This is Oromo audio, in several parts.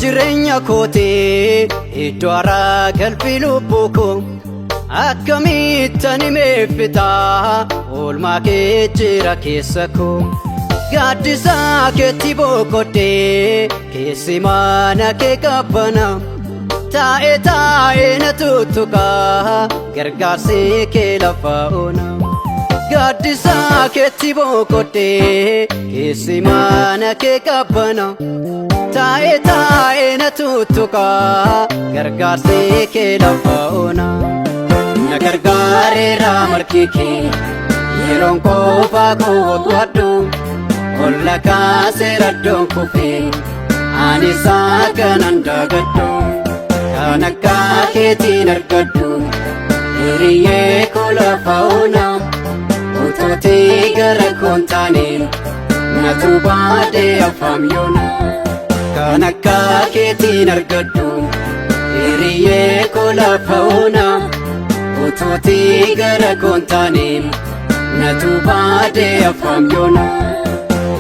jireenya kootee iddoo haaraa galfii lubbuu koo akkamittan himeeffitaa oolmaa kee jira keessa koo gaaddisa keetti boqodhee keessi mana kee qabbana taa'ee na tuttuqaa gargaarsi kee lafa ona gaaddisa keetti boqodhee keessi mana kee qabbana taa'ee na tuttuqaa gargaarsi kee lafa ona na gargaareera marki kee yeroon qofaa koo wagwadhu olla kaasee raddoon kufee ani saakanan dagadhu kan akka keetiin argadhu hiriyyee koo lafa ona utuutii gara koon taane natu baadee afaan yoona kan akka keetiin argadhu hiriyyee koo lafa ona utuutii gara koon taane natu baadee afaan yoona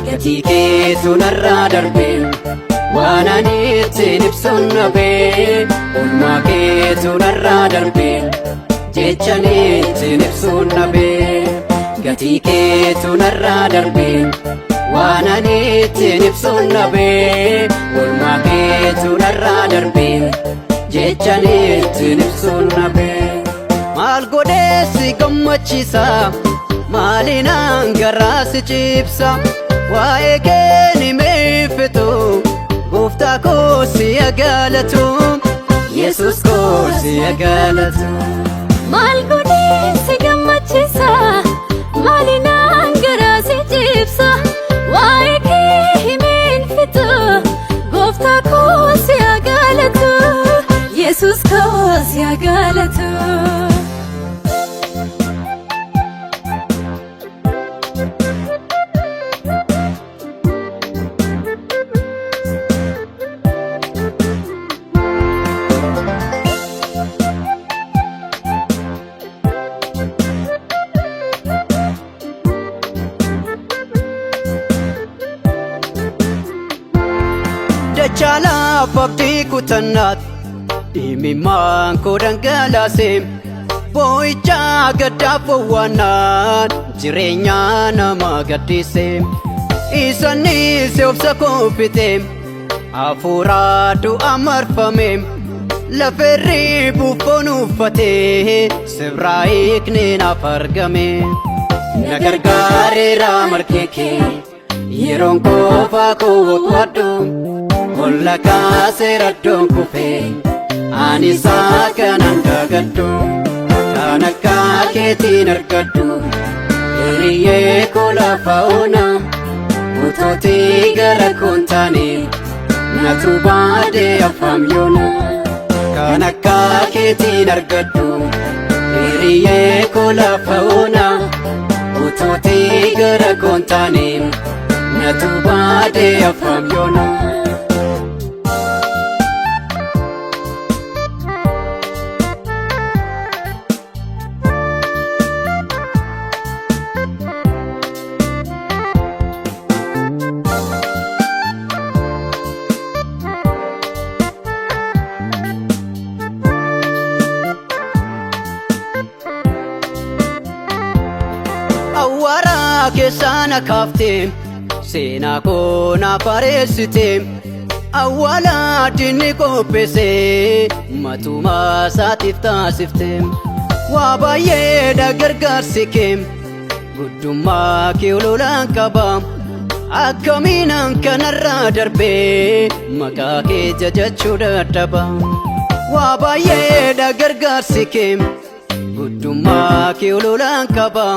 gatii keetu narraa darbee waan ani ittiin ibsuun dhabee oolmaa keetu narraa darbee jechaan ittiin ibsuun dhabee gatii keetu narraa darbee waan ani ittiin ibsuun dhabee oolmaa keetu narraa darbee jechaan ittiin ibsuun dhabee maal godheessi gammachiisa maalinaan garaa si cibsa waa'ee kee ni meeffitu gooftaa koo si galatu Yesuus koo si galatu maal godheessi gammachiisa maalinaan garaa si cibsa waa'ee kee ni meeffitu gooftaa koo si galatu Yesuus koo si galatu Dachalaaf abdii kutannaat dhimimmaan koo dhangalaasee boo'ichaa gaddaaf owwaannaan jireenya nama gaddisee isanis obsa koo fitee hafuuraa du'a marfamee lafeerri buufoon uffatee sibraa hiiknee naaf argame na gargaareera marki kee yeroon qofaa koo wagwadhu olla kaasee raddoon kufee ani saakanan dagadhu kan akka keetiin argadhu hiriyyee koo lafa ona utuutii gara koon taane natu baadee afaan yoona kan akka keetiin argadhu hiriyyee koo lafa ona utuutii gara koon taane natu baadee afaan yoona awwaara keessaa na kaaftee seenaa koo na bareessitee awwaala dinni qopheessee matumaa isaatiif taasiftee waa baay'eedha gargaarsi kee guddummaa kee ololaan qaba akkamiinaan kanarraa darbee maqaa kee jajachuu dadhaba waa baay'eedha gargaarsi kee guddummaa kee ololaan qaba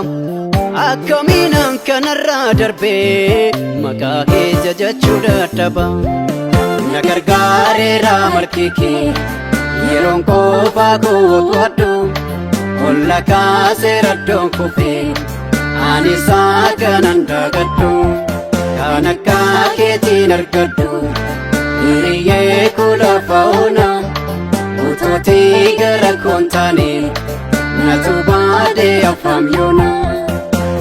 akkamiinaan kanarraa darbee maqaa kee jajachuu dadhaba na gargaareera marki kee yeroon qofaa koo wagwadhu olla kaasee raddoon kufee ani saakanan dagadhu kan akka keetiin argadhu hiriyyee koo lafa ona utuutii gara koon taane natu baadee afaan yoona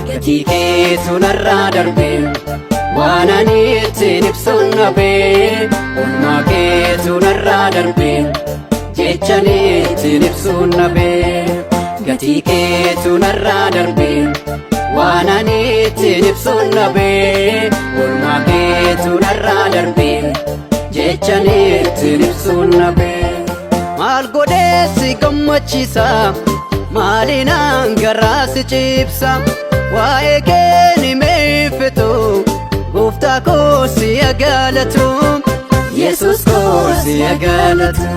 gatii keetu narraa darbee waanani ittiin ibsuun dhabee oolmaa keetu narraa darbee jechani ittiin ibsuun dhabee gatii keetu narraa darbee waanani ittiin ibsuun dhabee oolmaa keetu narraa darbee jechani ittiin ibsuun dhabee maal godhee si gammachiisa maalinaan garaa si cibsa waa'ee kee himeeffitu gooftaa koo si galatu Yesuus koo si galatu